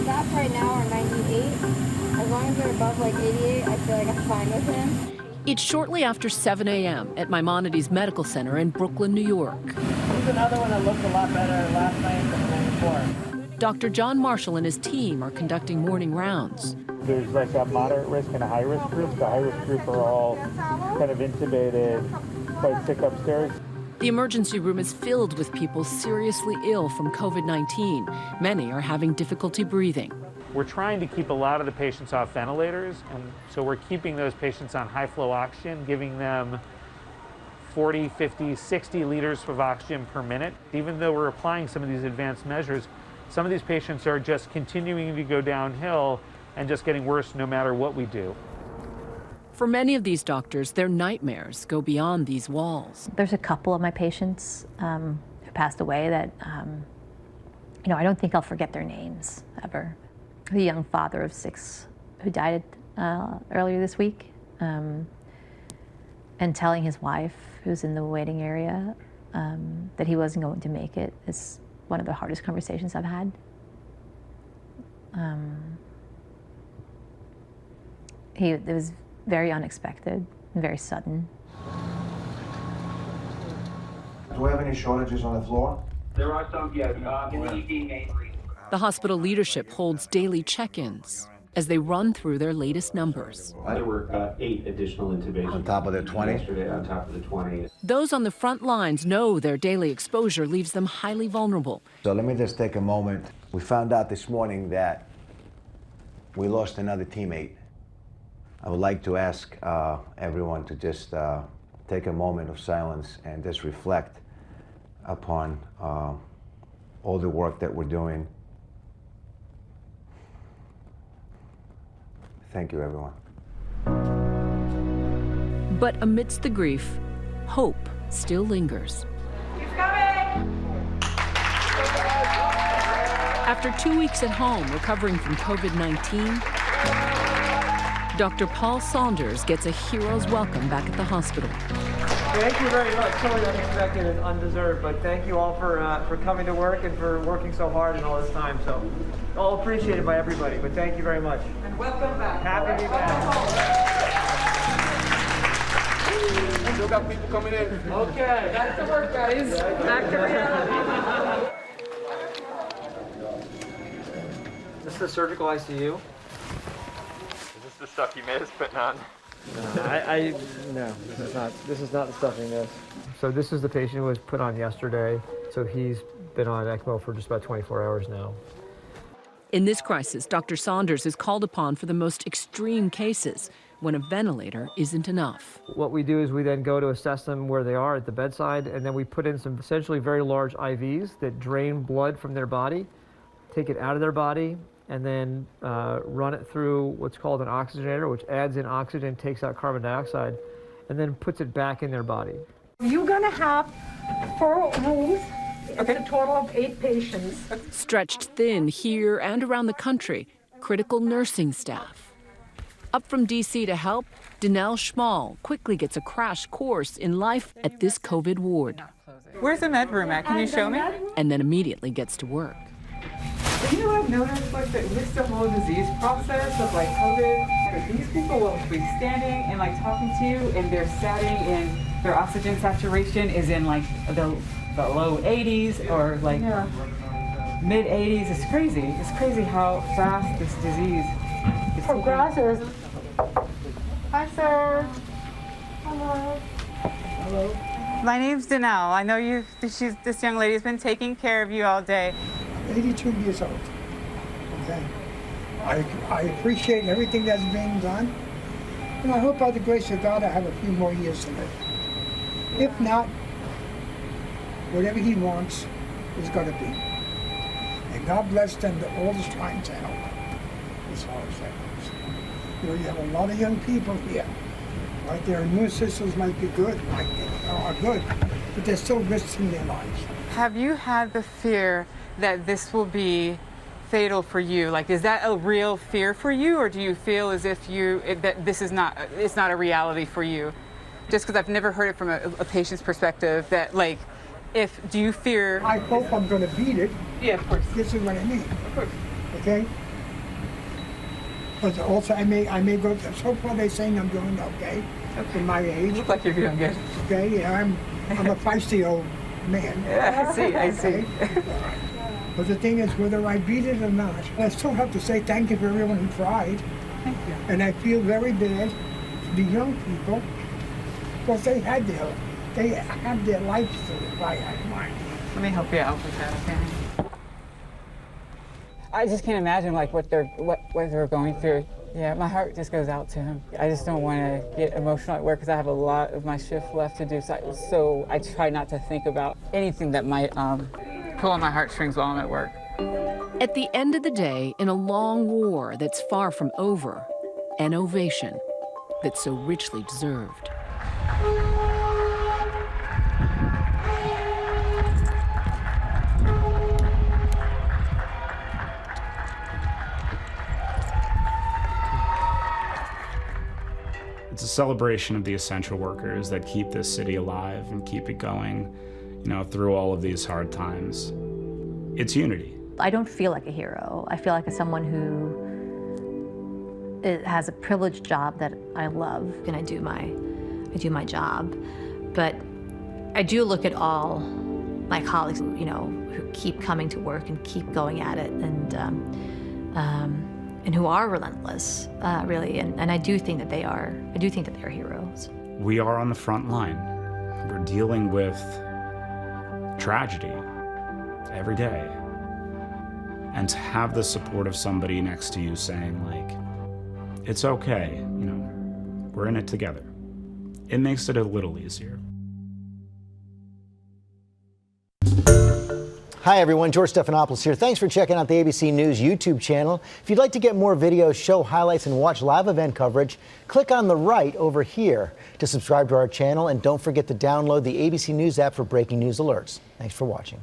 stats right now are 98. As long as they're above like 88, I feel like I'm fine with him. It's shortly after 7 a.m. at Maimonides Medical Center in Brooklyn, New York. Here's another one that looked a lot better last night than the night before. Dr. John Marshall and his team are conducting morning rounds. There's like a moderate risk and a high risk group. The high risk group are all kind of intubated, quite sick upstairs. The emergency room is filled with people seriously ill from COVID-19. Many are having difficulty breathing. We're trying to keep a lot of the patients off ventilators, and so we're keeping those patients on high flow oxygen, giving them 40, 50, 60 liters of oxygen per minute. Even though we're applying some of these advanced measures, some of these patients are just continuing to go downhill and just getting worse no matter what we do. For many of these doctors, their nightmares go beyond these walls. There's a couple of my patients who passed away that, I don't think I'll forget their names ever. The young father of 6 who died earlier this week, and telling his wife, who's in the waiting area, that he wasn't going to make it is one of the hardest conversations I've had. It was very unexpected and very sudden. Do we have any shortages on the floor? There are some, yes, in the ED mainly. The hospital leadership holds daily check-ins as they run through their latest numbers. There were 8 additional intubations. On top of the 20? Yesterday, on top of the 20. Those on the front lines know their daily exposure leaves them highly vulnerable. So let me just take a moment. We found out this morning that we lost another teammate. I would like to ask everyone to just take a moment of silence and just reflect upon all the work that we're doing. Thank you, everyone. But amidst the grief, hope still lingers. He's coming! After 2 weeks at home recovering from COVID-19, Dr. Paul Saunders gets a hero's welcome back at the hospital. Thank you very much. Totally unexpected and undeserved, but thank you all for coming to work and for working so hard in all this time. So, all appreciated by everybody, but thank you very much. And welcome back. Happy to be back. Still got people coming in. Okay, back to work, guys. Back to reality. This is the surgical ICU. The stuff you made us putting on. No, this is not the stuff he missed. So this is the patient who was put on yesterday. So he's been on ECMO for just about 24 hours now. In this crisis, Dr. Saunders is called upon for the most extreme cases when a ventilator isn't enough. What we do is we then go to assess them where they are at the bedside, and then we put in some essentially very large IVs that drain blood from their body, take it out of their body, and then run it through what's called an oxygenator, which adds in oxygen, takes out carbon dioxide, and then puts it back in their body. You're going to have 4 rooms. It's a total of 8 patients. Stretched thin here and around the country, critical nursing staff. Up from D.C. to help, Danelle Schmall quickly gets a crash course in life at this COVID ward. Where's the med room at? Can you show me? And then immediately gets to work. You know, I've noticed like that with the whole disease process of like COVID, like, these people will be standing and like talking to you, and they're sitting and their oxygen saturation is in like the low 80s or like mid 80s. It's crazy. It's crazy how fast this disease is progresses. Hi, sir. Hello. Hello. My name's Danelle. I know this young lady's been taking care of you all day. 82 years old. Okay. I appreciate everything that's being done, and I hope by the grace of God I have a few more years to live. If not, whatever he wants is going to be. And God bless them that all is trying to help as far as that goes. You know, you have a lot of young people here. Right, their immune systems might be good, are good, but they're still risking their lives. Have you had the fear that this will be fatal for you? Like, is that a real fear for you, or do you feel as if that this is not, it's not a reality for you? Just because I've never heard it from a patient's perspective, that like, do you fear? I hope I'm going to beat it. Yeah, of course. This is what I mean. Of course. Okay? But also, I may go. So far, they're saying I'm doing okay for my age. You look like you're doing good. Okay, yeah, I'm a feisty old man. Yeah, I see. But the thing is, whether I beat it or not, I still have to say thank you for everyone who tried. Thank you. And I feel very bad for the young people, because they have their lives to live. I had mine. Let me help you out with that, okay? I just can't imagine like what they're going through. Yeah, my heart just goes out to him. I just don't want to get emotional at work because I have a lot of my shift left to do. So I try not to think about anything that might pull on my heartstrings while I'm at work. At the end of the day, in a long war that's far from over, an ovation that's so richly deserved. It's a celebration of the essential workers that keep this city alive and keep it going, through all of these hard times. It's unity. I don't feel like a hero. I feel like someone who has a privileged job that I love, and I do my job. But I do look at all my colleagues, who keep coming to work and keep going at it, and who are relentless, really. And I do think that they are. I do think that they are heroes. We are on the front line. We're dealing with tragedy every day. And to have the support of somebody next to you saying, it's okay, we're in it together. It makes it a little easier. Hi everyone, George Stephanopoulos here. Thanks for checking out the ABC News YouTube channel. If you'd like to get more videos, show highlights, and watch live event coverage, click on the right over here to subscribe to our channel, and don't forget to download the ABC News app for breaking news alerts. Thanks for watching.